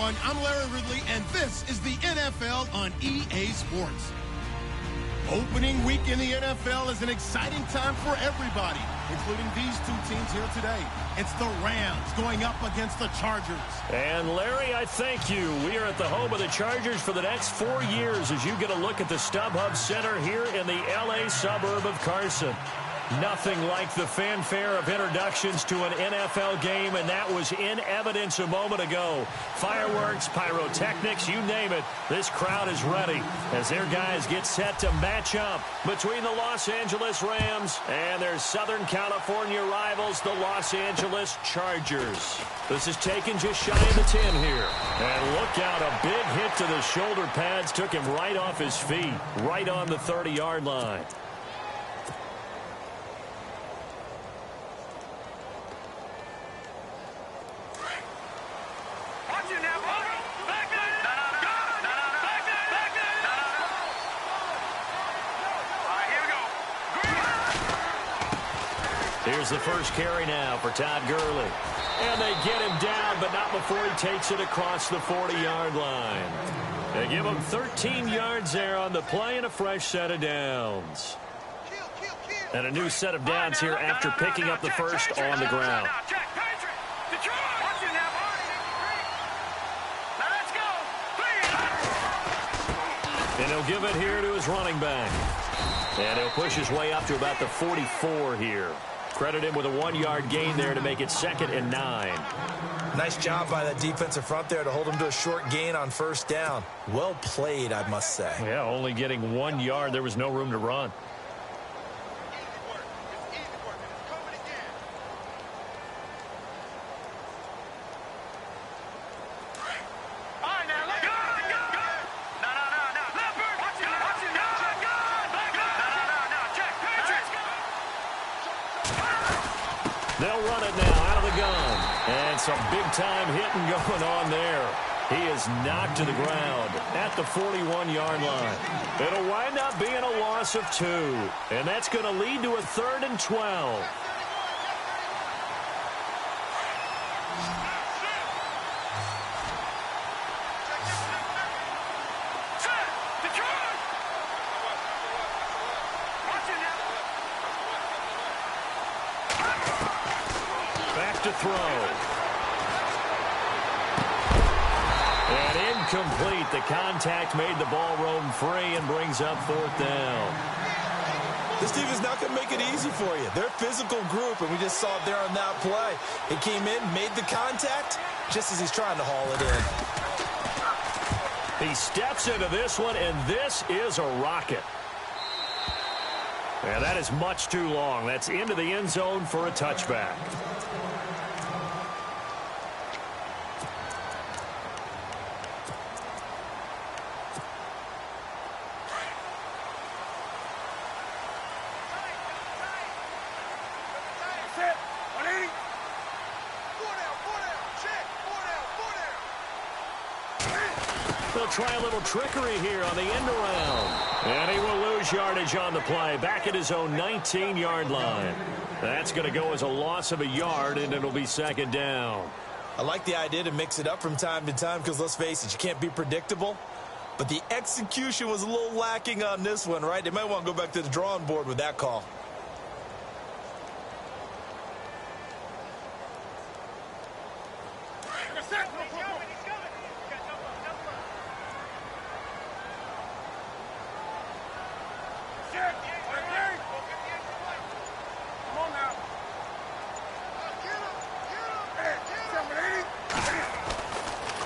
everyone. I'm Larry Ridley, and this is the NFL on EA Sports. Opening week in the NFL is an exciting time for everybody, including these two teams here today. It's the Rams going up against the Chargers. And Larry, I thank you. We are at the home of the Chargers for the next 4 years as you get a look at the StubHub Center here in the L.A. suburb of Carson. Nothing like the fanfare of introductions to an NFL game, and that was in evidence a moment ago. Fireworks, pyrotechnics, you name it. This crowd is ready as their guys get set to match up between the Los Angeles Rams and their Southern California rivals, the Los Angeles Chargers. This is taken just shy of the 10 here. And look out, a big hit to the shoulder pads took him right off his feet, right on the 30-yard line. Here's the first carry now for Todd Gurley. And they get him down, but not before he takes it across the 40-yard line. They give him 13 yards there on the play and a fresh set of downs. And a new set of downs here after picking up the first on the ground. And he'll give it here to his running back. And he'll push his way up to about the 44 here. Credit him with a 1-yard gain there to make it 2nd and 9. Nice job by that defensive front there to hold him to a short gain on first down. Well played, I must say. Yeah, only getting 1 yard. There was no room to run. They'll run it now out of the gun. And some big-time hitting going on there. He is knocked to the ground at the 41-yard line. It'll wind up being a loss of 2. And that's going to lead to a 3rd and 12. To throw. And incomplete. The contact made the ball roam free and brings up 4th down. This team is not going to make it easy for you. They're a physical group, and we just saw it there on that play. He came in, made the contact, just as he's trying to haul it in. He steps into this one, and this is a rocket. And that is much too long. That's into the end zone for a touchback. They'll try a little trickery here on the end around. And he will lose yardage on the play. Back at his own 19-yard line. That's going to go as a loss of a yard, and it'll be 2nd down. I like the idea to mix it up from time to time because, let's face it, you can't be predictable. But the execution was a little lacking on this one, right? They might want to go back to the drawing board with that call.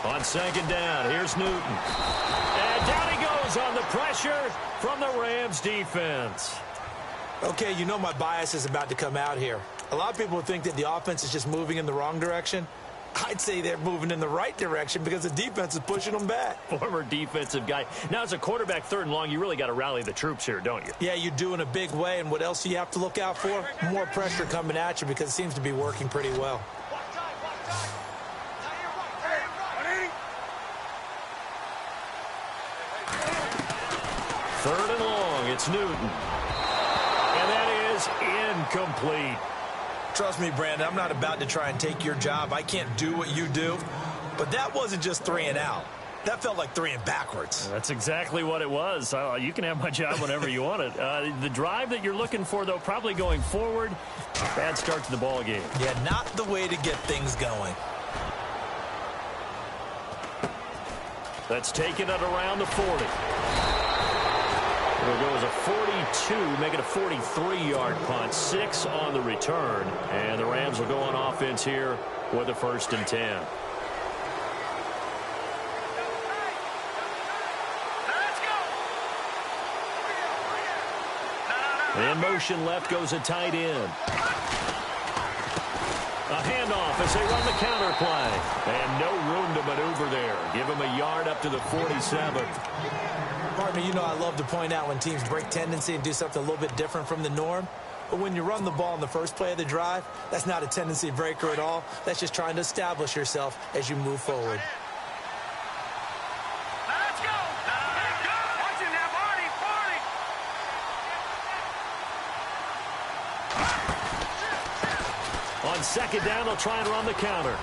On 2nd down, here's Newton. And down he goes on the pressure from the Rams defense. Okay, you know my bias is about to come out here. A lot of people think that the offense is just moving in the wrong direction. I'd say they're moving in the right direction because the defense is pushing them back. Former defensive guy. Now, as a quarterback 3rd and long, you really got to rally the troops here, don't you? Yeah, you do in a big way. And what else do you have to look out for? More pressure coming at you because it seems to be working pretty well. 3rd and long, it's Newton. And that is incomplete. Trust me, Brandon, I'm not about to try and take your job. I can't do what you do. But that wasn't just 3 and out. That felt like 3 and backwards. That's exactly what it was. You can have my job whenever you want it. The drive that you're looking for, though, probably going forward. Bad start to the ball game. Yeah, not the way to get things going. That's taken it around the 40. It'll go as a 42, make it a 43-yard punt. 6 on the return. And the Rams will go on offense here with a 1st and 10. In motion left goes a tight end. A handoff as they run the counter play. And no room to maneuver there. Give him a yard up to the 47. Partner, you know I love to point out when teams break tendency and do something a little bit different from the norm. But when you run the ball in the first play of the drive, that's not a tendency breaker at all. That's just trying to establish yourself as you move forward. On 2nd down, they'll try and run the counter.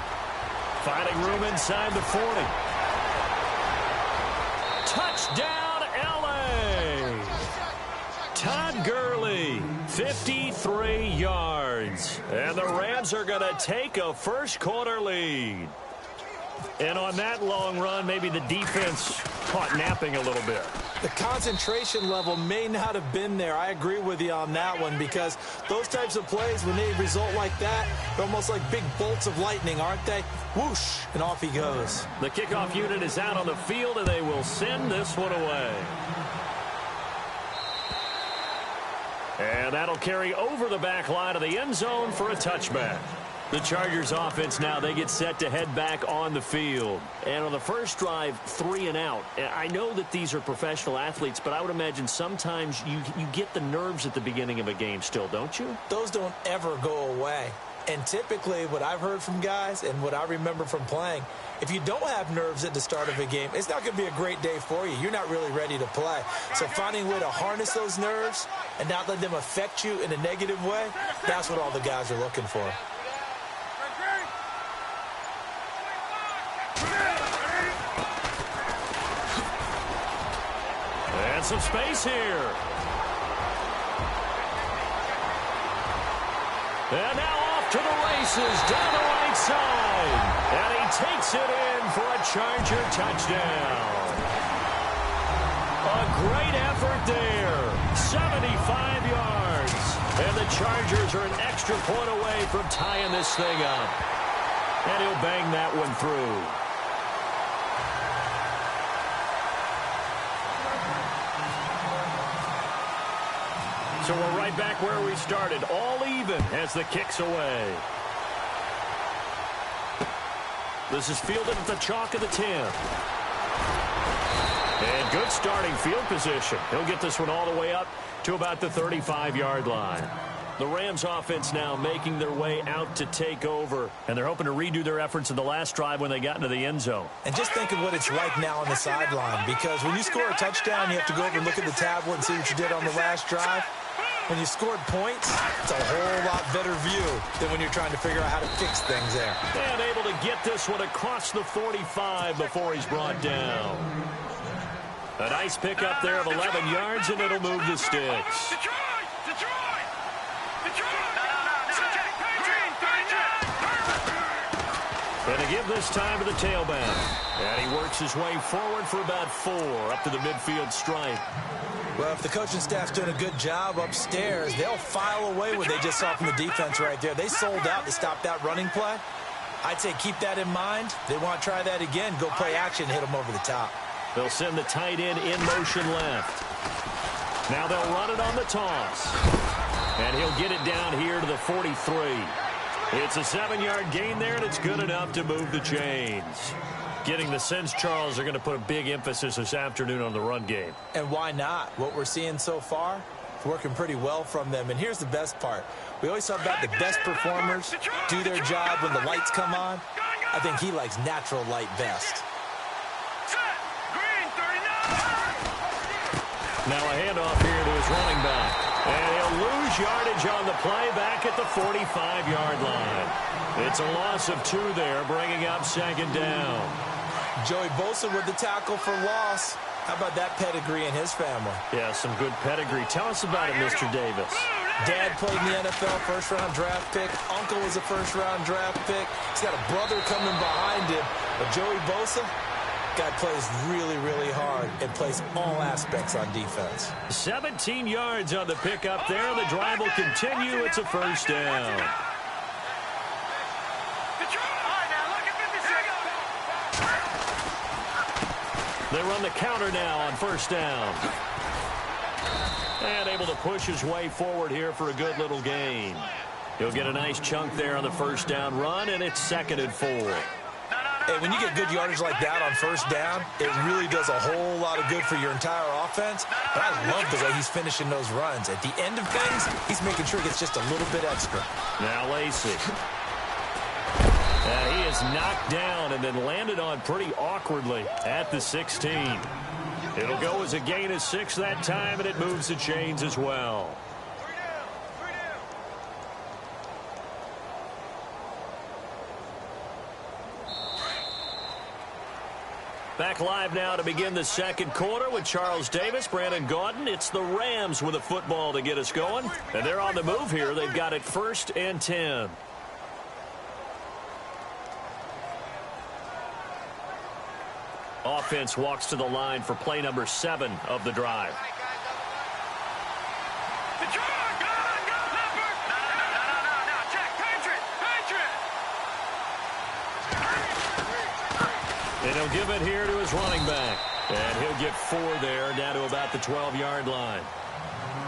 Finding room inside the 40. Touchdown, L.A. Todd Gurley, 53 yards. And the Rams are going to take a first-quarter lead. And on that long run, maybe the defense caught napping a little bit. The concentration level may not have been there. I agree with you on that one because those types of plays, when they result like that, they're almost like big bolts of lightning, aren't they? Whoosh, and off he goes. The kickoff unit is out on the field, and they will send this one away. And that'll carry over the back line of the end zone for a touchback. The Chargers offense now, they get set to head back on the field. And on the first drive, 3 and out. I know that these are professional athletes, but I would imagine sometimes you get the nerves at the beginning of a game still, don't you? Those don't ever go away. And typically what I've heard from guys and what I remember from playing, if you don't have nerves at the start of a game, it's not going to be a great day for you. You're not really ready to play. So finding a way to harness those nerves and not let them affect you in a negative way, that's what all the guys are looking for. And some space here. And now off to the races down the right side. And he takes it in for a Charger touchdown. A great effort there. 75 yards. And the Chargers are an extra point away from tying this thing up. And he'll bang that one through. So we're right back where we started, all even as the kick's away. This is fielded at the chalk of the 10. And good starting field position. He'll get this one all the way up to about the 35-yard line. The Rams offense now making their way out to take over. And they're hoping to redo their efforts in the last drive when they got into the end zone. And just think of what it's like now on the sideline. Because when you score a touchdown, you have to go over and look at the tablet and see what you did on the last drive. When you scored points, it's a whole lot better view than when you're trying to figure out how to fix things there. And able to get this one across the 45 before he's brought down. A nice pickup there of 11 yards, and it'll move the sticks. And to give this time to the tailback. And he works his way forward for about 4 up to the midfield stripe. Well, if the coaching staff's doing a good job upstairs, they'll file away what they just saw from the defense right there. They sold out to stop that running play. I'd say keep that in mind. They want to try that again. Go play action, hit them over the top. They'll send the tight end in motion left. Now they'll run it on the toss. And he'll get it down here to the 43. It's a 7-yard gain there, and it's good enough to move the chains. Getting the sense, Charles, they're going to put a big emphasis this afternoon on the run game. And why not? What we're seeing so far, it's working pretty well from them. And here's the best part. We always talk about the best performers do their job when the lights come on. I think he likes natural light best. Now a handoff here to his running back. And he'll lose yardage on the play back at the 45-yard line. It's a loss of 2 there, bringing up second down. Joey Bosa with the tackle for loss. How about that pedigree in his family? Yeah, some good pedigree. Tell us about it, Mr. Davis. Dad played in the NFL, first-round draft pick. Uncle was a first-round draft pick. He's got a brother coming behind him. But Joey Bosa, guy plays really, really hard and plays all aspects on defense. 17 yards on the pickup there. The drive will continue. It's a first down. They run the counter now on first down. And able to push his way forward here for a good little gain. He'll get a nice chunk there on the first down run, and it's 2nd and 4. Hey, when you get good yardage like that on first down, it really does a whole lot of good for your entire offense. But I love the way he's finishing those runs. At the end of things, he's making sure he gets just a little bit extra. Now Lacey. He is knocked down and then landed on pretty awkwardly at the 16. It'll go as a gain of 6 that time, and it moves the chains as well. Back live now to begin the second quarter with Charles Davis, Brandon Gaudin. It's the Rams with a football to get us going. And they're on the move here. They've got it 1st and 10. Offense walks to the line for play number 7 of the drive. And he'll give it here to his running back. And he'll get 4 there, down to about the 12-yard line.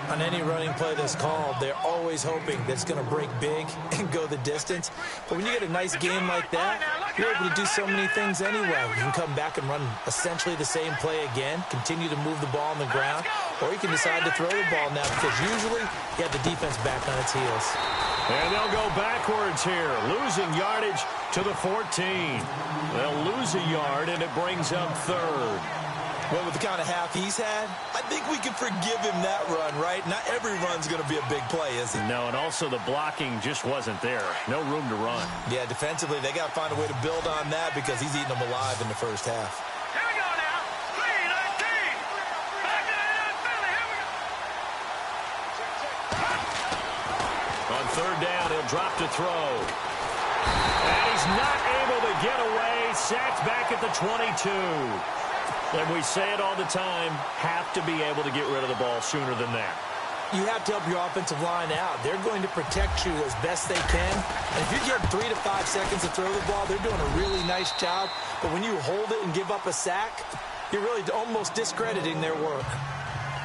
On any running play that's called, they're always hoping that it's going to break big and go the distance. But when you get a nice game like that, you're able to do so many things anyway. You can come back and run essentially the same play again, continue to move the ball on the ground, or you can decide to throw the ball now because usually you have the defense back on its heels. And they'll go backwards here, losing yardage to the 14. They'll lose a yard, and it brings up 3rd. Well, with the kind of half he's had, I think we can forgive him that run, right? Not every run's going to be a big play, is it? No, and also the blocking just wasn't there. No room to run. Yeah, defensively, they got to find a way to build on that because he's eating them alive in the first half. Here we go now. 3-19. Back to Philly. Here we go. On 3rd down, he'll drop to throw. And he's not able to get away. Sacked back at the 22. And we say it all the time, have to be able to get rid of the ball sooner than that. You have to help your offensive line out. They're going to protect you as best they can. And if you get 3 to 5 seconds to throw the ball, they're doing a really nice job. But when you hold it and give up a sack, you're really almost discrediting their work.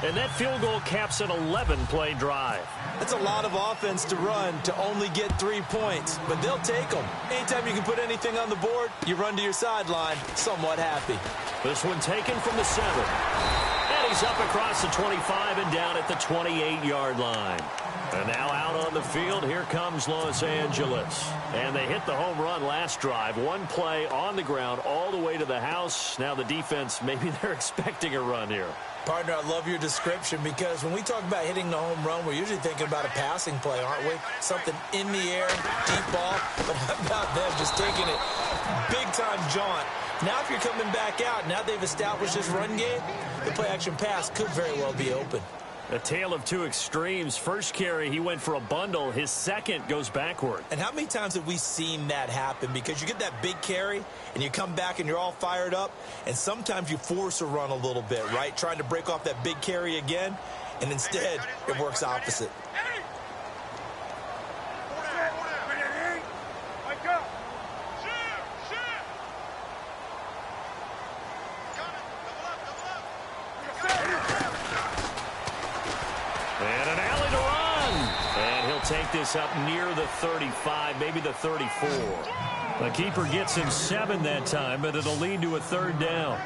And that field goal caps an 11-play drive. That's a lot of offense to run to only get 3 points, but they'll take them. Anytime you can put anything on the board, you run to your sideline somewhat happy. This one taken from the 7. And he's up across the 25 and down at the 28-yard line. And now out on the field, here comes Los Angeles. And they hit the home run last drive. 1 play on the ground all the way to the house. Now the defense, maybe they're expecting a run here. Partner, I love your description because when we talk about hitting the home run, we're usually thinking about a passing play, aren't we? Something in the air, deep ball. But how about them just taking it big-time jaunt? Now if you're coming back out, now they've established this run game, the play-action pass could very well be open. A tale of 2 extremes. First carry, he went for a bundle. His second goes backward. And how many times have we seen that happen? Because you get that big carry, and you come back and you're all fired up, and sometimes you force a run a little bit, right? Trying to break off that big carry again, and instead it works opposite. And an alley to run. And he'll take this up near the 35, maybe the 34. The keeper gets him 7 that time, but it'll lead to a 3rd down.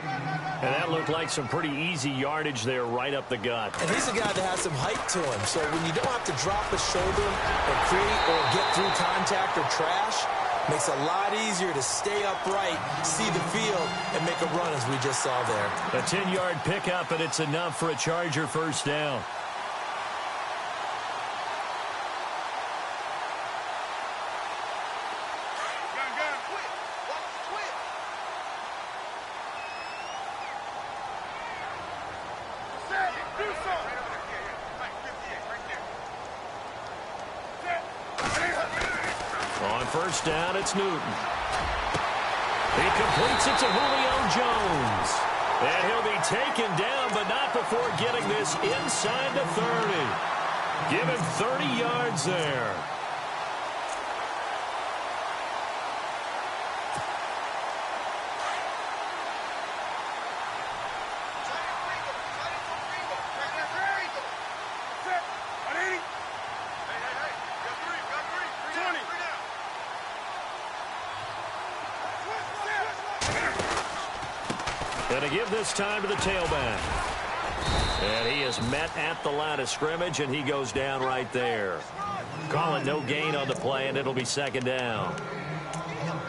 And that looked like some pretty easy yardage there right up the gut. And he's a guy that has some height to him. So when you don't have to drop a shoulder or create or get through contact or trash, makes it a lot easier to stay upright, see the field, and make a run as we just saw there. A 10-yard pickup, and it's enough for a Charger first down. On first down, it's Newton. He completes it to Julio Jones. And he'll be taken down, but not before getting this inside the 30. Give him 30 yards there. And to give this time to the tailback. And he is met at the line of scrimmage, and he goes down right there. Call it no gain on the play, and it'll be second down.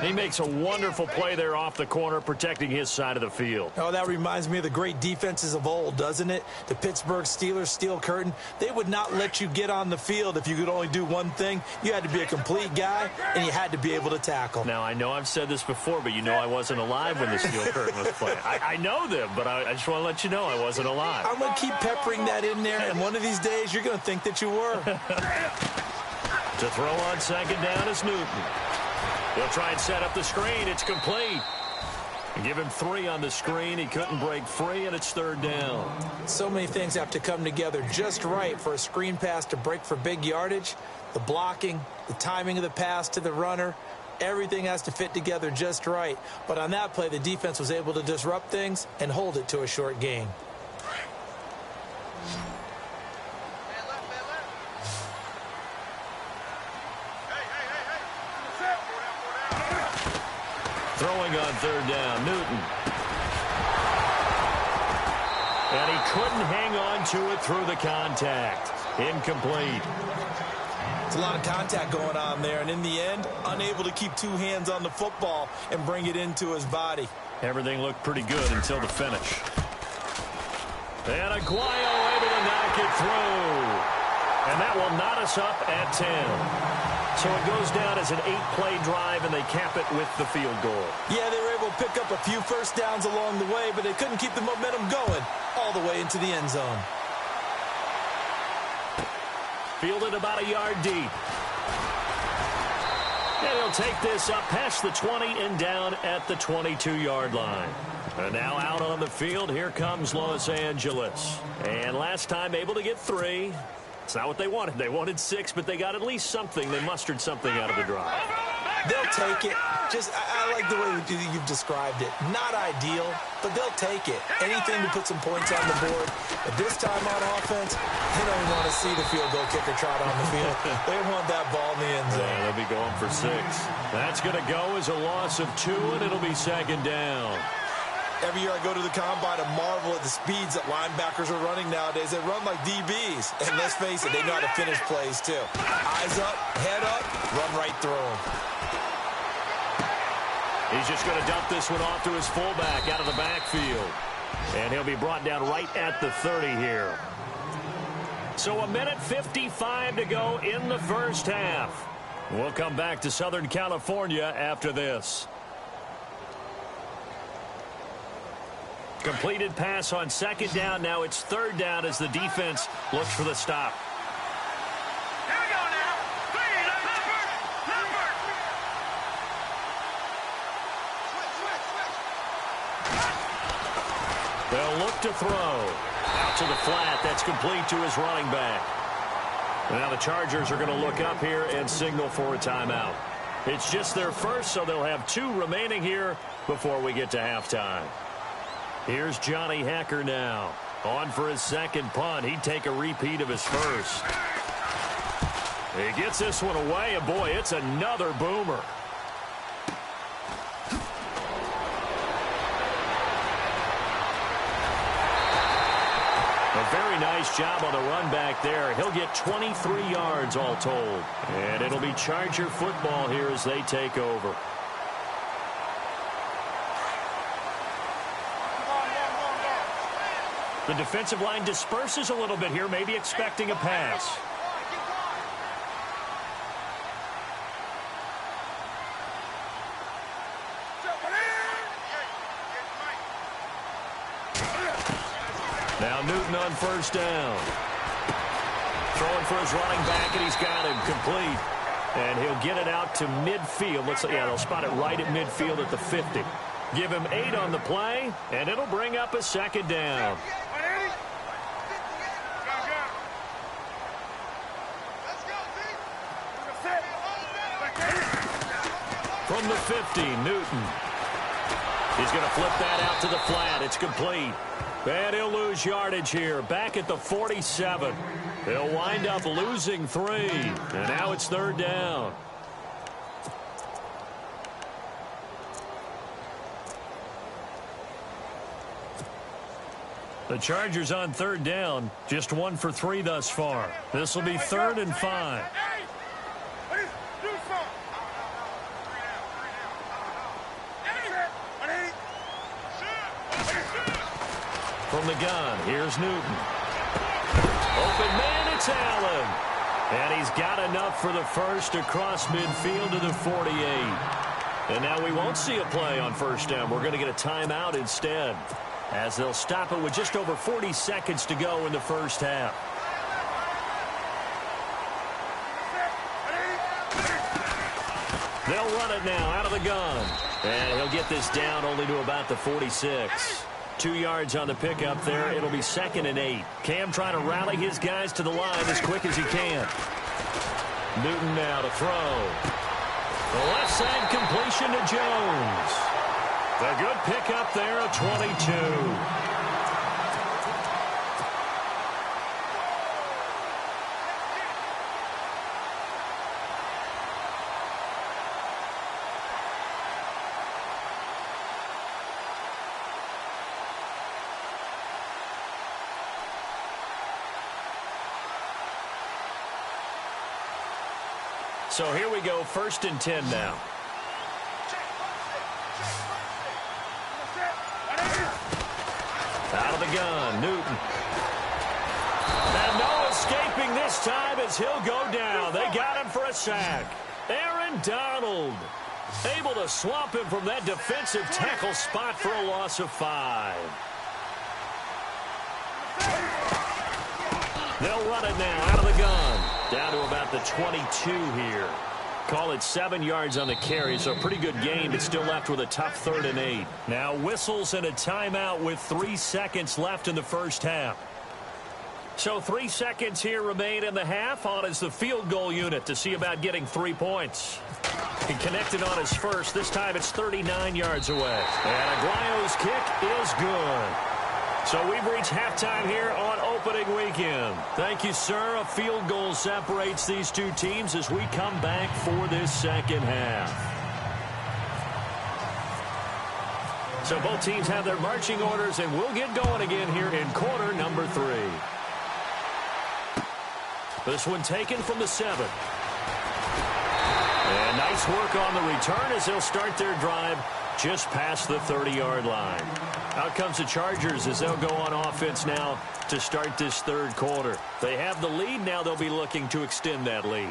He makes a wonderful play there off the corner, protecting his side of the field. Oh, that reminds me of the great defenses of old, doesn't it? The Pittsburgh Steelers steel curtain. They would not let you get on the field if you could only do one thing. You had to be a complete guy, and you had to be able to tackle. Now, I know I've said this before, but you know I wasn't alive when the steel curtain was playing. I know them, but I just want to let you know I wasn't alive. I'm going to keep peppering that in there, and one of these days you're going to think that you were. To throw on second down is Newton. He'll try and set up the screen. It's complete. Give him 3 on the screen. He couldn't break free, and it's third down. So many things have to come together just right for a screen pass to break for big yardage. The blocking, the timing of the pass to the runner, everything has to fit together just right. But on that play, the defense was able to disrupt things and hold it to a short gain. Throwing on third down, Newton. And he couldn't hang on to it through the contact. Incomplete. It's a lot of contact going on there, and in the end, unable to keep 2 hands on the football and bring it into his body. Everything looked pretty good until the finish. And Aguayo able to knock it through. And that will knot us up at 10. So it goes down as an 8-play drive, and they cap it with the field goal. Yeah, they were able to pick up a few first downs along the way, but they couldn't keep the momentum going all the way into the end zone. Fielded about a yard deep. And he'll take this up past the 20 and down at the 22-yard line. And now out on the field, here comes Los Angeles. And last time able to get 3. It's not what they wanted. They wanted 6, but they got at least something. They mustered something out of the drive. They'll take it. I like the way you've described it. Not ideal, but they'll take it. Anything to put some points on the board. But this time on offense, they don't want to see the field goal kicker trot on the field. They want that ball in the end zone. Yeah, they'll be going for 6. That's going to go as a loss of 2, and it'll be second down. Every year I go to the combine and marvel at the speeds that linebackers are running nowadays. They run like DBs. And let's face it, they know how to finish plays too. Eyes up, head up, run right through them. He's just going to dump this one off to his fullback out of the backfield. And he'll be brought down right at the 30 here. So 1:55 to go in the first half. We'll come back to Southern California after this. Completed pass on second down. Now it's third down as the defense looks for the stop. Here we go now. Please, Hubbard. They'll look to throw. Out to the flat. That's complete to his running back. Now the Chargers are going to look up here and signal for a timeout. It's just their first, so they'll have 2 remaining here before we get to halftime. Here's Johnny Hacker now. On for his second punt. He'd take a repeat of his first. He gets this one away, and boy, it's another boomer. A very nice job on the run back there. He'll get 23 yards all told. And it'll be Charger football here as they take over. The defensive line disperses a little bit here, maybe expecting a pass. Now Newton on first down. Throwing for his running back, and he's got him complete. And he'll get it out to midfield. They'll spot it right at midfield at the 50. Give him 8 on the play, and it'll bring up a second down. From the 50, Newton. He's going to flip that out to the flat. It's complete. And he'll lose yardage here. Back at the 47. He'll wind up losing 3. And now it's third down. The Chargers on third down. Just 1 for 3 thus far. This will be 3rd and 5. From the gun, here's Newton. Open man, it's Allen. And he's got enough for the first across midfield to the 48. And now we won't see a play on first down. We're going to get a timeout instead, as they'll stop it with just over 40 seconds to go in the first half. They'll run it now out of the gun. And he'll get this down only to about the 46. 2 yards on the pickup there. It'll be 2nd and 8. Cam trying to rally his guys to the line as quick as he can. Newton now to throw. The left side completion to Jones. A good pickup there of 22. So here we go, 1st and 10 now. Out of the gun, Newton. And no escaping this time as he'll go down. They got him for a sack. Aaron Donald able to swamp him from that defensive tackle spot for a loss of 5. They'll run it now out of the gun. Down to about the 22 here. Call it 7 yards on the carry, so a pretty good gain, but still left with a tough 3rd and 8. Now whistles and a timeout with 3 seconds left in the first half. So 3 seconds here remain in the half. On is the field goal unit to see about getting 3 points. He connected on his first. This time it's 39 yards away. And Aguayo's kick is good. So we've reached halftime here on opening weekend. Thank you, sir. A field goal separates these two teams as we come back for this second half. So both teams have their marching orders, and we'll get going again here in quarter number 3. This one taken from the 7. And nice work on the return as they'll start their drive just past the 30-yard line. Out comes the Chargers as they'll go on offense now to start this third quarter. They have the lead. Now they'll be looking to extend that lead.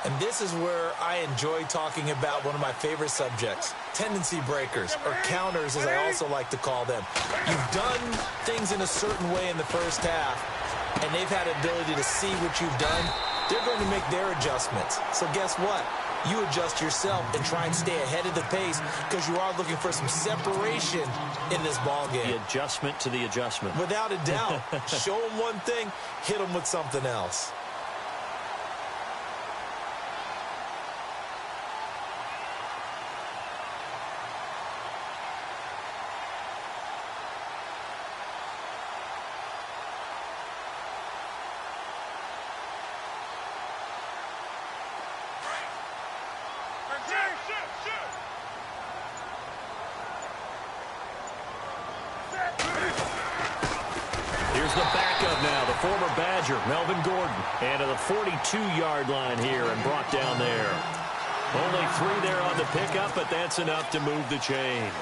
And this is where I enjoy talking about one of my favorite subjects, tendency breakers, or counters as I also like to call them. You've done things in a certain way in the first half, and they've had ability to see what you've done. They're going to make their adjustments. So guess what? You adjust yourself and try and stay ahead of the pace because you are looking for some separation in this ball game. The adjustment to the adjustment. Without a doubt. Show them one thing, hit them with something else. Here's the backup now, the former Badger, Melvin Gordon. And to the 42-yard line here and brought down there. Only 3 there on the pickup, but that's enough to move the chains.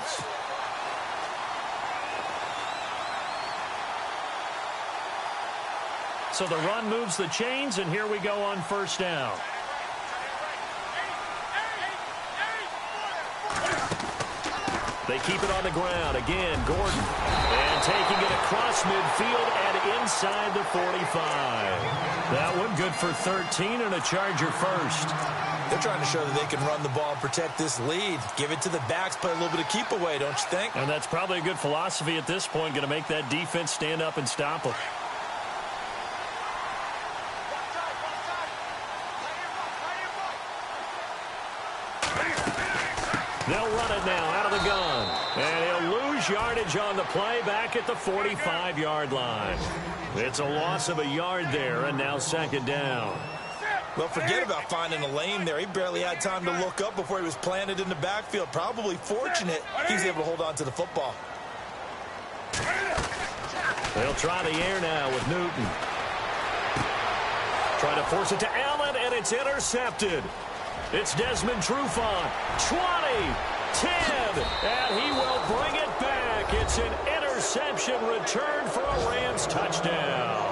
So the run moves the chains, and here we go on first down. They keep it on the ground. Again, Gordon. And taking it across midfield and inside the 45. That one good for 13 and a Charger first. They're trying to show that they can run the ball and protect this lead. Give it to the backs, play a little bit of keep away, don't you think? And that's probably a good philosophy at this point, going to make that defense stand up and stop them. They'll run it now out of the gun. And he'll lose yardage on the play back at the 45-yard line. It's a loss of a yard there, and now second down. Well, forget about finding a lane there. He barely had time to look up before he was planted in the backfield. Probably fortunate he's able to hold on to the football. They'll try the air now with Newton. Trying to force it to Allen, and it's intercepted. It's Desmond Trufant. 20, 10, and he will bring it back. It's an interception return for a Rams touchdown.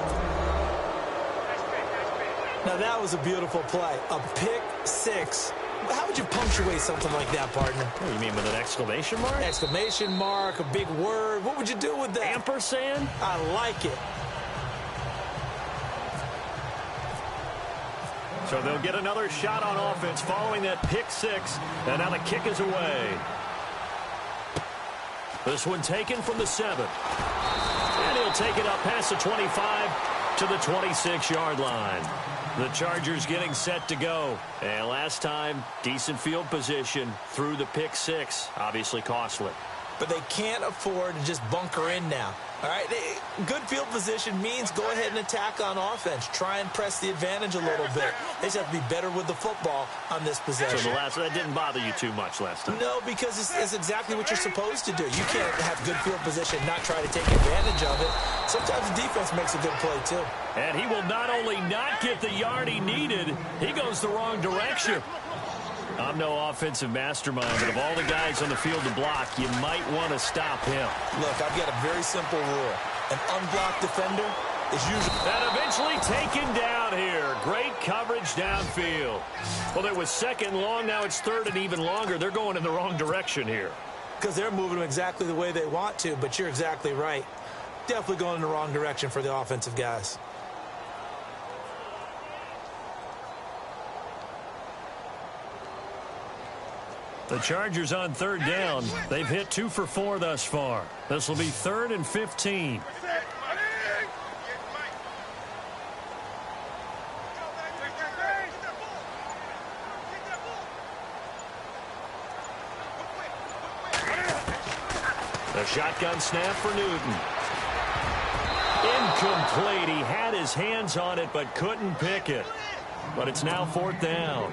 Now, that was a beautiful play. A pick six. How would you punctuate something like that, partner? What do you mean, with an exclamation mark? Exclamation mark, a big word. What would you do with that? Ampersand? I like it. So they'll get another shot on offense following that pick six. And now the kick is away. This one taken from the 7. And he'll take it up past the 25 to the 26-yard line. The Chargers getting set to go. And last time, decent field position through the pick six. Obviously costly. But they can't afford to just bunker in now. All right, good field position means go ahead and attack on offense. Try and press the advantage a little bit. They just have to be better with the football on this possession. So that didn't bother you too much last time? No, because it's exactly what you're supposed to do. You can't have good field position, not try to take advantage of it. Sometimes the defense makes a good play, too. And he will not only not get the yard he needed, he goes the wrong direction. I'm no offensive mastermind, but of all the guys on the field to block, you might want to stop him. Look, I've got a very simple rule. An unblocked defender is usually... And eventually taken down here. Great coverage downfield. Well, it was second long. Now it's third and even longer. They're going in the wrong direction here. Because they're moving them exactly the way they want to, but you're exactly right. Definitely going in the wrong direction for the offensive guys. The Chargers on third down. They've hit 2 for 4 thus far. This will be 3rd and 15. The shotgun snap for Newton. Incomplete. He had his hands on it but couldn't pick it. But it's now 4th down.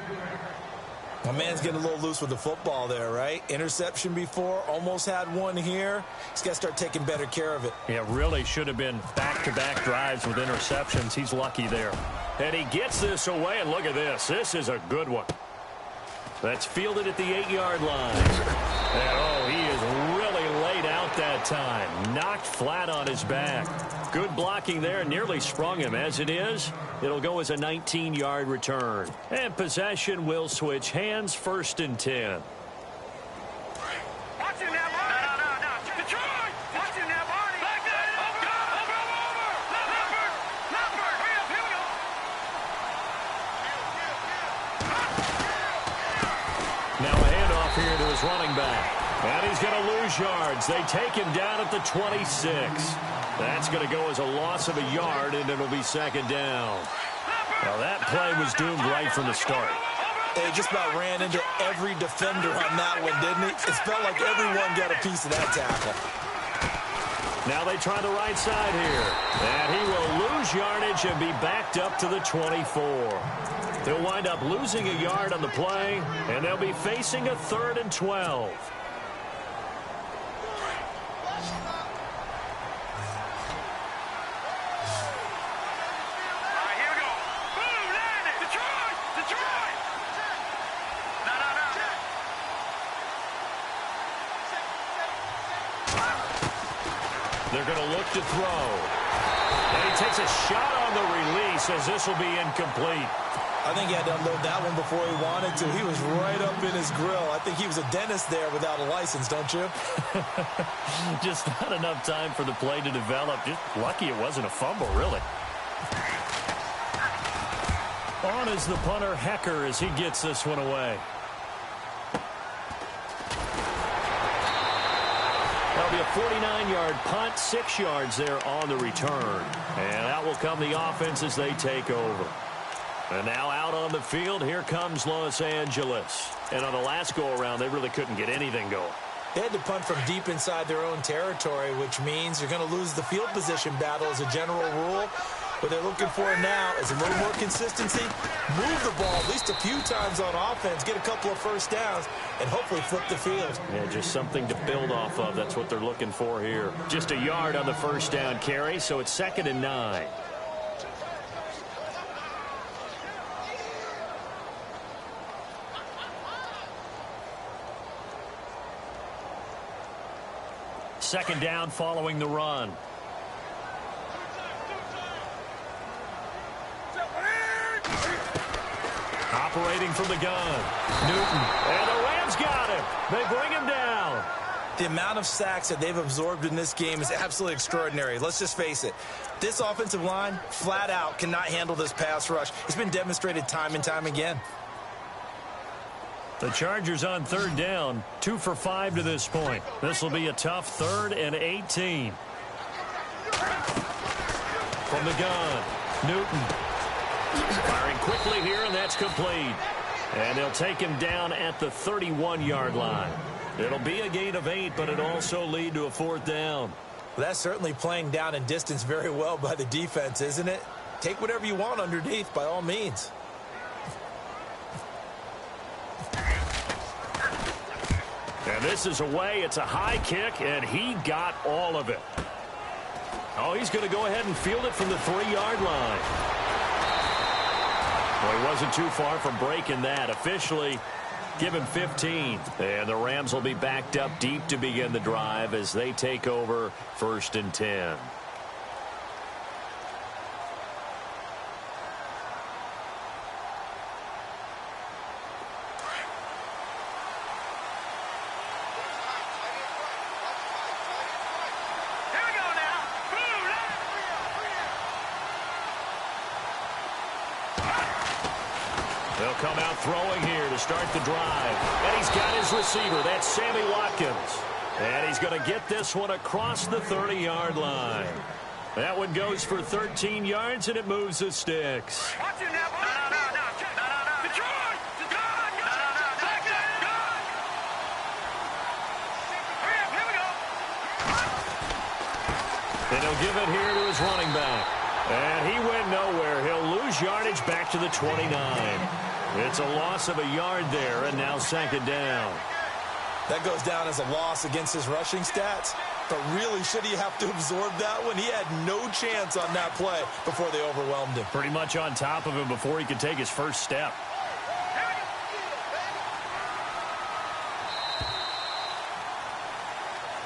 My man's getting a little loose with the football there, right? Interception before, almost had one here. He's got to start taking better care of it. Yeah, really should have been back-to-back drives with interceptions. He's lucky there. And he gets this away, and look at this. This is a good one. That's fielded at the 8-yard line. And, oh, he is really laid out that time. Knocked flat on his back. Good blocking there, nearly sprung him. As it is, it'll go as a 19-yard return. And possession will switch hands, 1st and 10. Now a handoff here to his running back. And he's going to lose yards. They take him down at the 26. That's going to go as a loss of a yard, and it'll be 2nd down. Now that play was doomed right from the start. They just about ran into every defender on that one, didn't he? It felt like everyone got a piece of that tackle. Now they try the right side here. And he will lose yardage and be backed up to the 24. He'll wind up losing a yard on the play, and they'll be facing a 3rd and 12. They're going to look to throw. And he takes a shot on the release as this will be incomplete. I think he had to unload that one before he wanted to. He was right up in his grill. I think he was a dentist there without a license, don't you? Just not enough time for the play to develop. Just lucky it wasn't a fumble, really. On is the punter, Hecker, as he gets this one away. That'll be a 49-yard punt, 6 yards there on the return. And out will come the offense as they take over. And now out on the field, here comes Los Angeles. And on the last go-around, they really couldn't get anything going. They had to punt from deep inside their own territory, which means you're going to lose the field position battle as a general rule. What they're looking for now is a little more consistency, move the ball at least a few times on offense, get a couple of first downs, and hopefully flip the field. Yeah, just something to build off of. That's what they're looking for here. Just a yard on the first down carry, so it's 2nd and 9. Second down following the run. Operating from the gun. Newton. And the Rams got him. They bring him down. The amount of sacks that they've absorbed in this game is absolutely extraordinary. Let's just face it. This offensive line, flat out, cannot handle this pass rush. It's been demonstrated time and time again. The Chargers on 3rd down, 2 for 5 to this point. This will be a tough 3rd and 18. From the gun, Newton. Firing quickly here, and that's complete. And they'll take him down at the 31-yard line. It'll be a gain of 8, but it'll also lead to a 4th down. Well, that's certainly playing down in distance very well by the defense, isn't it? Take whatever you want underneath, by all means. And this is away. It's a high kick, and he got all of it. Oh, he's going to go ahead and field it from the 3-yard line. Well, he wasn't too far from breaking that. Officially, give him 15. And the Rams will be backed up deep to begin the drive as they take over 1st and 10. They'll come out throwing here to start the drive. And he's got his receiver. That's Sammy Watkins. And he's going to get this one across the 30-yard line. That one goes for 13 yards, and it moves the sticks. Watch it now. No. Detroit! Back there! Hurry up, here we go. And he'll give it here to his running back. And he went nowhere. He'll lose yardage back to the 29. It's a loss of a yard there, and now 2nd down. That goes down as a loss against his rushing stats. But really, should he have to absorb that one? He had no chance on that play before they overwhelmed him. Pretty much on top of him before he could take his first step.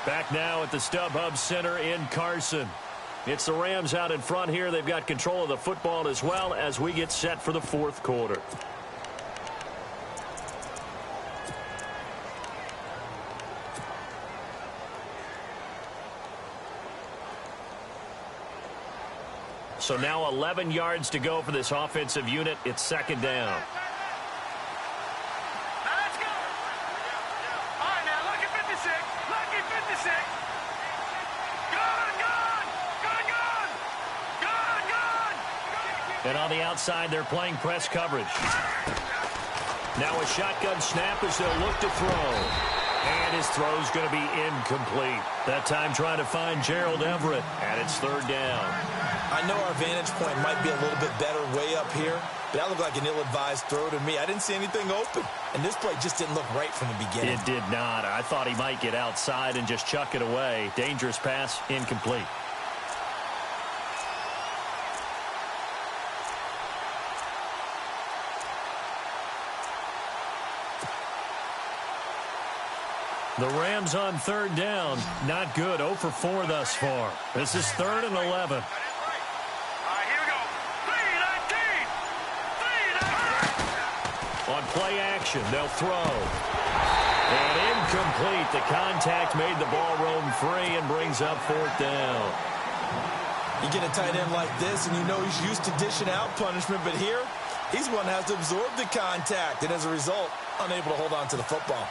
Back now at the StubHub Center in Carson. It's the Rams out in front here. They've got control of the football as well as we get set for the 4th quarter. So now 11 yards to go for this offensive unit. It's 2nd down. Now let's go. All right, now, lucky 56. Lucky 56. Gone. And on the outside, they're playing press coverage. Now a shotgun snap as they'll look to throw. And his throw's going to be incomplete. That time trying to find Gerald Everett. And it's 3rd down. I know our vantage point might be a little bit better way up here, but that looked like an ill-advised throw to me. I didn't see anything open, and this play just didn't look right from the beginning. It did not. I thought he might get outside and just chuck it away. Dangerous pass, incomplete. The Rams on 3rd down. Not good. 0 for 4 thus far. This is 3rd and 11. All right, here we go. 3-19. On play action, they'll throw. And incomplete. The contact made the ball roam free and brings up 4th down. You get a tight end like this, and you know he's used to dishing out punishment, but here, He's the one that has to absorb the contact, and as a result, unable to hold on to the football.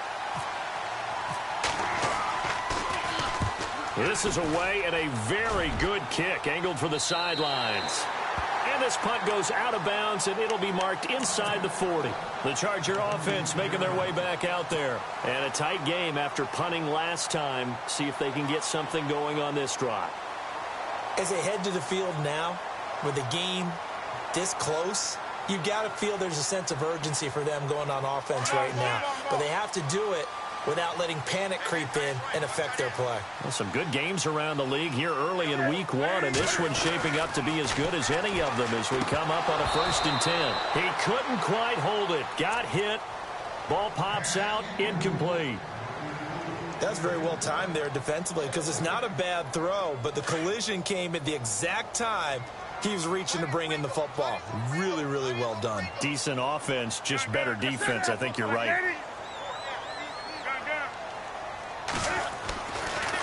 This is away and a very good kick, angled for the sidelines. And this punt goes out of bounds, and it'll be marked inside the 40. The Charger offense making their way back out there. And a tight game after punting last time. See if they can get something going on this drive. As they head to the field now, with the game this close, you've got to feel there's a sense of urgency for them going on offense right now. But they have to do it without letting panic creep in and affect their play. Well, some good games around the league here early in week 1, and this one's shaping up to be as good as any of them as we come up on a 1st and 10. He couldn't quite hold it. Got hit. Ball pops out. Incomplete. That's very well timed there defensively because it's not a bad throw, but the collision came at the exact time he was reaching to bring in the football. Really, really well done. Decent offense, just better defense. I think you're right.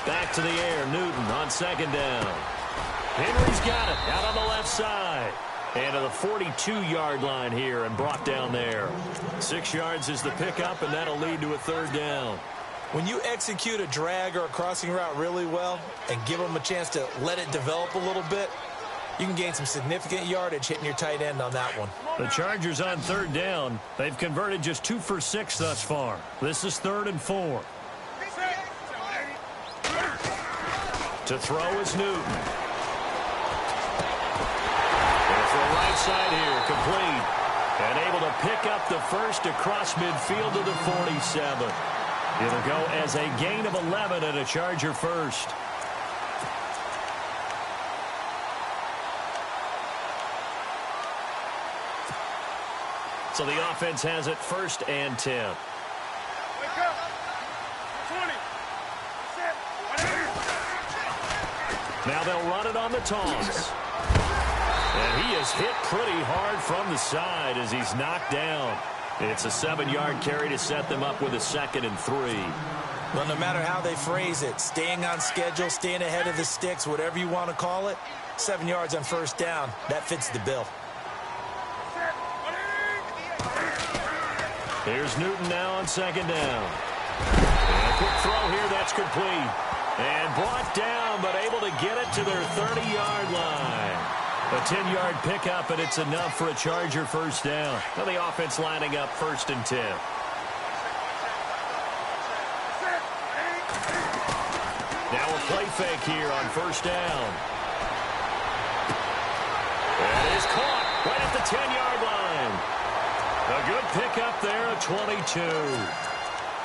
Back to the air, Newton on 2nd down. Henry's got it out on the left side. And to the 42-yard line here and brought down there. 6 yards is the pickup, and that'll lead to a 3rd down. When you execute a drag or a crossing route really well and give them a chance to let it develop a little bit, you can gain some significant yardage hitting your tight end on that one. The Chargers on 3rd down. They've converted just 2 for 6 thus far. This is 3rd and 4. To throw is Newton. And for the right side here, complete. And able to pick up the first across midfield to the 47. It'll go as a gain of 11 and a Charger first. So the offense has it 1st and 10. Now they'll run it on the toss. And he is hit pretty hard from the side as he's knocked down. It's a 7-yard carry to set them up with a 2nd and 3. Well, no matter how they phrase it, staying on schedule, staying ahead of the sticks, whatever you want to call it, 7 yards on 1st down, that fits the bill. Here's Newton now on 2nd down. And a quick throw here, that's complete. And brought down, but able to get it to their 30-yard line. A 10-yard pickup, and it's enough for a Charger 1st down. Now the offense lining up 1st and 10. Now a play fake here on 1st down. And it is caught right at the 10-yard line. A good pickup there at 22.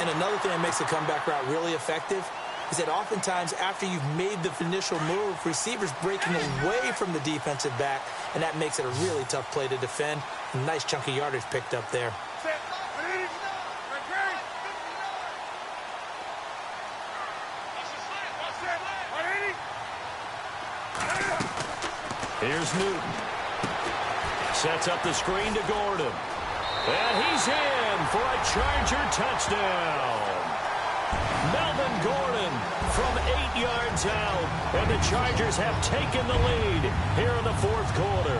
And another thing that makes the comeback route really effective is that oftentimes after you've made the initial move, receivers breaking away from the defensive back, and that makes it a really tough play to defend. A nice chunk of yardage picked up there. Here's Newton. Sets up the screen to Gordon. And he's in for a Charger touchdown. Melvin Gordon from 8 yards out. And the Chargers have taken the lead here in the 4th quarter.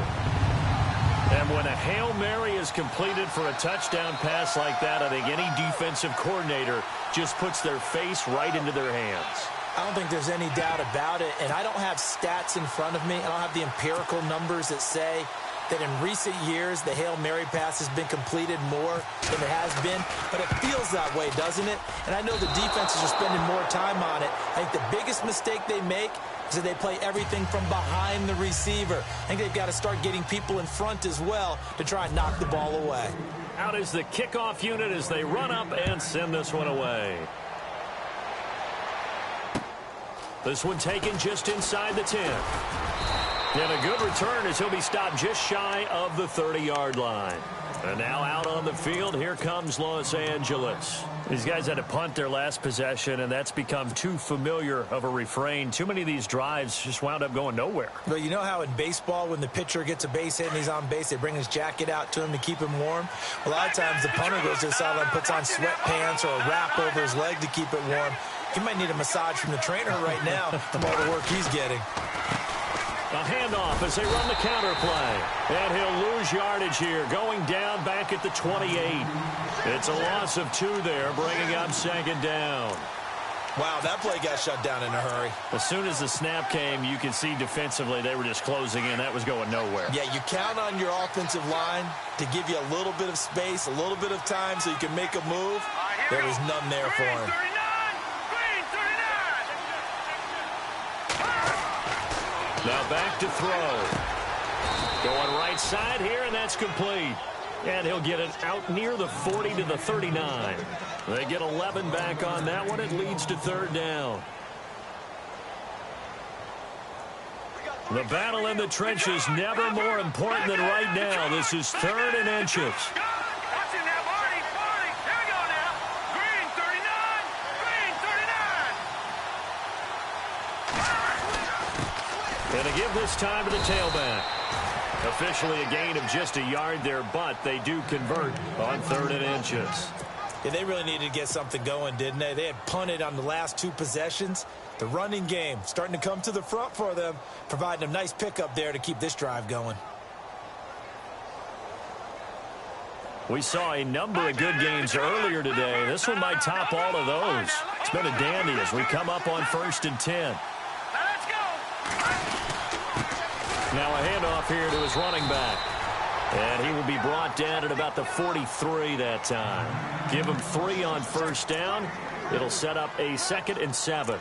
And when a Hail Mary is completed for a touchdown pass like that, I think any defensive coordinator just puts their face right into their hands. I don't think there's any doubt about it, and I don't have stats in front of me. I don't have the empirical numbers that say that in recent years the Hail Mary pass has been completed more than it has been, but it feels that way, doesn't it? And I know the defenses are spending more time on it. I think the biggest mistake they make is that they play everything from behind the receiver. I think they've got to start getting people in front as well to try and knock the ball away. Out is the kickoff unit as they run up and send this one away. This one taken just inside the 10. And a good return as he'll be stopped just shy of the 30-yard line. And now out on the field, here comes Los Angeles. These guys had to punt their last possession, and that's become too familiar of a refrain. Too many of these drives just wound up going nowhere. But you know how in baseball, when the pitcher gets a base hit and he's on base, they bring his jacket out to him to keep him warm? A lot of times the punter goes to the sideline, puts on sweatpants or a wrap over his leg to keep it warm. He might need a massage from the trainer right now from all the work he's getting. A handoff as they run the counter play. And he'll lose yardage here, going down back at the 28. It's a loss of 2 there, bringing up second down. Wow, that play got shut down in a hurry. As soon as the snap came, you could see defensively they were just closing in. That was going nowhere. Yeah, you count on your offensive line to give you a little bit of space, a little bit of time so you can make a move. There was none there for him. Now back to throw. Going right side here, and that's complete. And he'll get it out near the 40 to the 39. They get 11 back on that one. It leads to third down. The battle in the trenches never more important than right now. This is 3rd and inches. And to give this time to the tailback. Officially a gain of just a yard there, but they do convert on 3rd and inches. Yeah, they really needed to get something going, didn't they? They had punted on the last 2 possessions. The running game starting to come to the front for them, providing a nice pickup there to keep this drive going. We saw a number of good games earlier today. This one might top all of those. It's been a dandy as we come up on 1st and 10. Now a handoff here to his running back. And he will be brought down at about the 43 that time. Give him 3 on 1st down. It'll set up a 2nd and 7.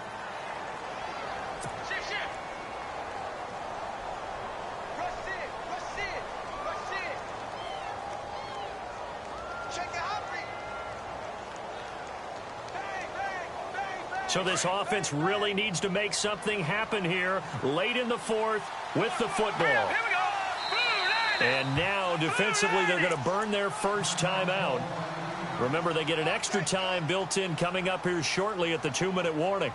So this offense really needs to make something happen here late in the 4th with the football. And now defensively they're going to burn their first time out. Remember, they get an extra time built in coming up here shortly at the 2-minute warning.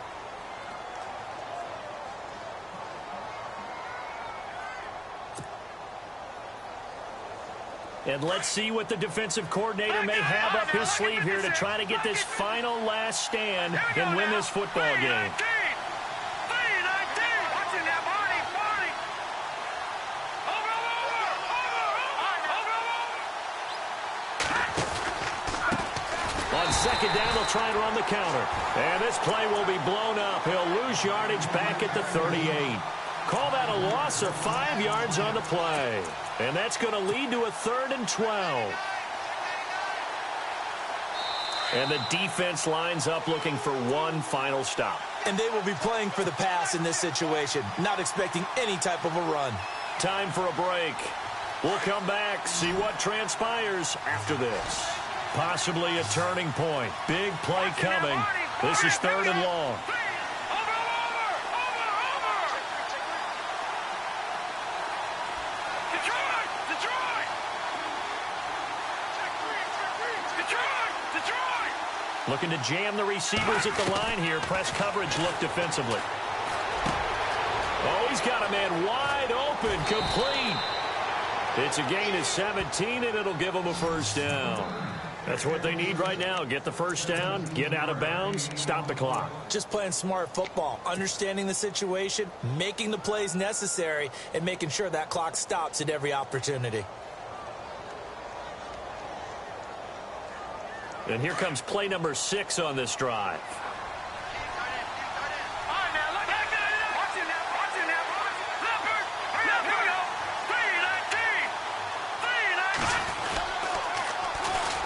And let's see what the defensive coordinator may have up his sleeve here to try to get this final last stand and win this football game. On 2nd down, they'll try and run the counter. And this play will be blown up. He'll lose yardage back at the 38. Call that a loss of 5 yards on the play. And that's going to lead to a 3rd and 12. And the defense lines up looking for one final stop. And they will be playing for the pass in this situation, not expecting any type of a run. Time for a break. We'll come back, see what transpires after this. Possibly a turning point. Big play coming. This is 3rd and long. Looking to jam the receivers at the line here. Press coverage look defensively. Oh, he's got a man wide open, complete. It's a gain of 17, and it'll give them a 1st down. That's what they need right now. Get the 1st down, get out of bounds, stop the clock. Just playing smart football, understanding the situation, making the plays necessary, and making sure that clock stops at every opportunity. And here comes play number 6 on this drive.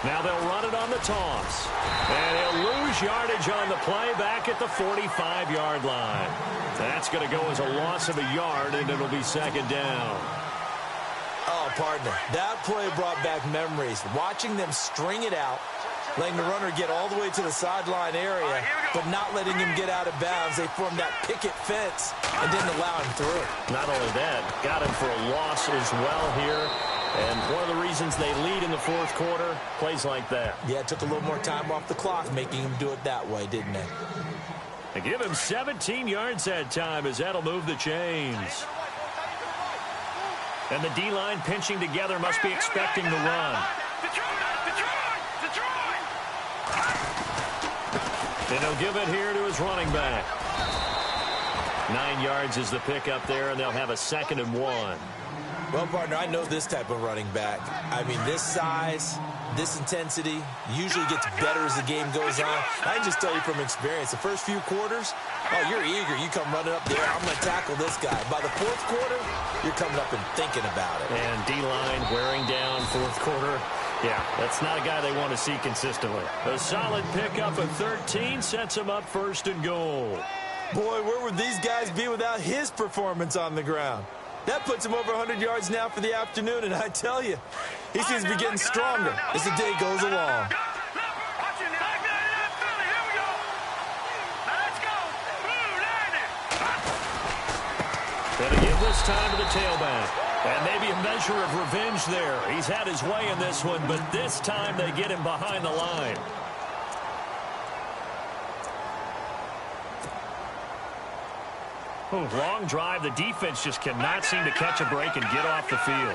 Now they'll run it on the toss. And he'll lose yardage on the play back at the 45-yard line. That's going to go as a loss of a yard, and it'll be 2nd down. Oh, partner, that play brought back memories. Watching them string it out, letting the runner get all the way to the sideline area, but not letting him get out of bounds. They formed that picket fence and didn't allow him through. Not only that, got him for a loss as well here. And one of the reasons they lead in the 4th quarter, plays like that. Yeah, it took a little more time off the clock, making him do it that way, didn't it? They give him 17 yards that time as that'll move the chains. And the D-line pinching together must be expecting the run. And he'll give it here to his running back. 9 yards is the pickup there, and they'll have a 2nd and 1. Well, partner, I know this type of running back. I mean, this size, this intensity usually gets better as the game goes on. I can just tell you from experience, the first few quarters, oh, you're eager. You come running up there, I'm going to tackle this guy. By the 4th quarter, you're coming up and thinking about it. And D-line wearing down 4th quarter. Yeah, that's not a guy they want to see consistently. A solid pickup of 13 sets him up 1st and goal. Boy, where would these guys be without his performance on the ground? That puts him over 100 yards now for the afternoon, and I tell you, he seems to be getting stronger as the day goes along. Gonna give this time to the tailback. And maybe a measure of revenge there. He's had his way in this one, but this time they get him behind the line. Oh, long drive. The defense just cannot seem to catch a break and get off the field.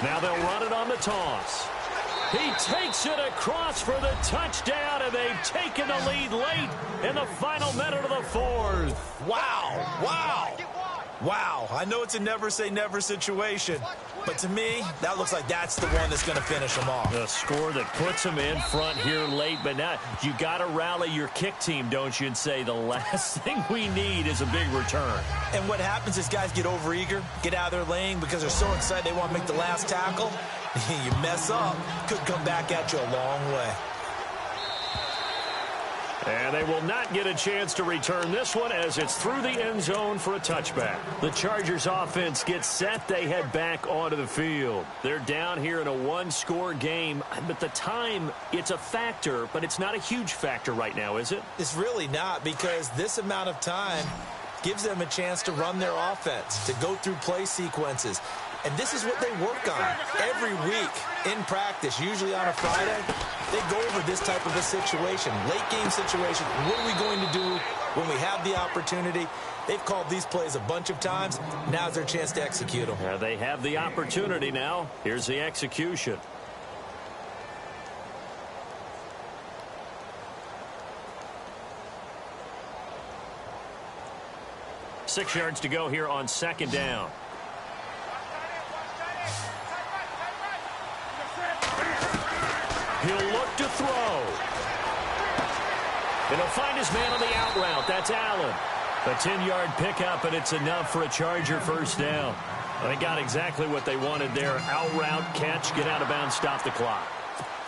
Now they'll run it on the toss. He takes it across for the touchdown, and they've taken the lead late in the final minute of the 4th. Wow, wow. Wow, I know it's a never-say-never situation, but to me, that looks like that's the one that's going to finish them off. The score that puts them in front here late, but now you got to rally your kick team, don't you, and say the last thing we need is a big return. And what happens is guys get overeager, get out of their lane because they're so excited they want to make the last tackle. You mess up, could come back at you a long way. And they will not get a chance to return this one as it's through the end zone for a touchback. The Chargers offense gets set. They head back onto the field. They're down here in a one-score game, but the time, it's a factor, but it's not a huge factor right now, is it? It's really not, because this amount of time gives them a chance to run their offense, to go through play sequences. And this is what they work on every week in practice, usually on a Friday. They go over this type of a situation, late-game situation. What are we going to do when we have the opportunity? They've called these plays a bunch of times. Now's their chance to execute them. Yeah, they have the opportunity now. Here's the execution. Six yards to go here on 2nd down. He'll look to throw. And he'll find his man on the out route. That's Allen. A 10-yard pickup, and it's enough for a Charger 1st down. They got exactly what they wanted there. Out route, catch, get out of bounds, stop the clock.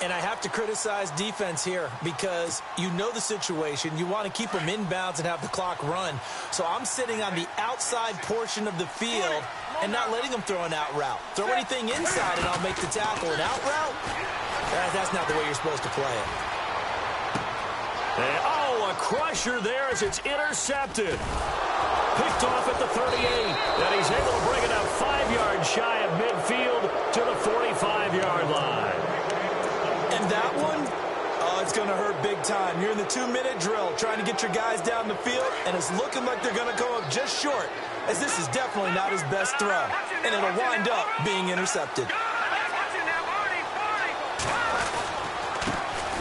And I have to criticize defense here because you know the situation. You want to keep them inbounds and have the clock run. So I'm sitting on the outside portion of the field and not letting them throw an out route. Throw anything inside and I'll make the tackle. An out route? That's not the way you're supposed to play it. And, oh, a crusher there as it's intercepted. Picked off at the 38. And he's able to bring it up 5 yards shy of midfield to the 45-yard line. And that one, oh, it's going to hurt big time. You're in the 2-minute drill trying to get your guys down the field, and it's looking like they're going to come up just short, as this is definitely not his best throw. And it'll wind up being intercepted.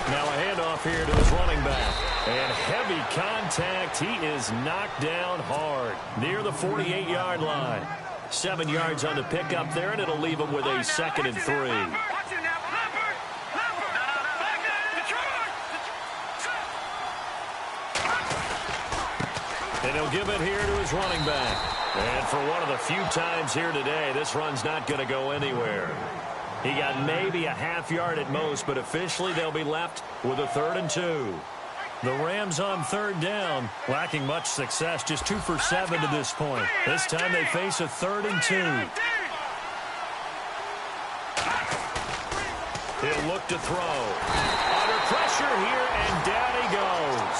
Now a handoff here to his running back. And heavy contact. He is knocked down hard near the 48-yard line. 7 yards on the pickup there, and it'll leave him with a 2nd and 3. And he'll give it here to his running back. And for one of the few times here today, this run's not going to go anywhere. He got maybe a half yard at most, but officially they'll be left with a 3rd and 2. The Rams on 3rd down, lacking much success, just 2 for 7 to this point. This time they face a 3rd and 2. He'll look to throw. Under pressure here, and down he goes.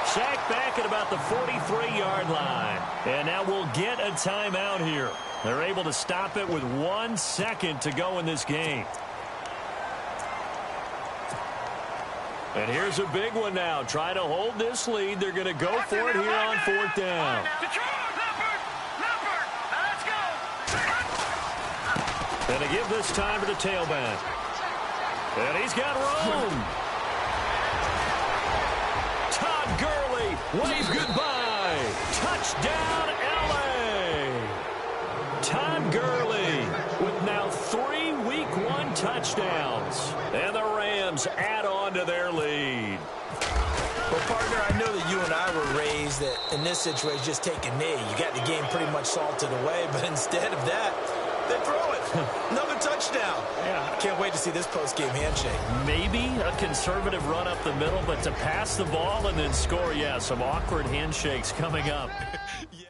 Sacked back at about the 43-yard line. And now we'll get a timeout here. They're able to stop it with 1 second to go in this game. And here's a big one now. Try to hold this lead. They're going to go for it here on 4th down. And to give this time to the tailback. And he's got room. Todd Gurley, wave goodbye. Touchdown, L.A. Todd Gurley with now 3 Week 1 touchdowns. And the Rams add on to their lead. Well, partner, I know that you and I were raised that in this situation, just take a knee. You got the game pretty much salted away, but instead of that, they throw it. Another touchdown. Yeah. Can't wait to see this post-game handshake. Maybe a conservative run up the middle, but to pass the ball and then score, yeah, some awkward handshakes coming up. Yeah.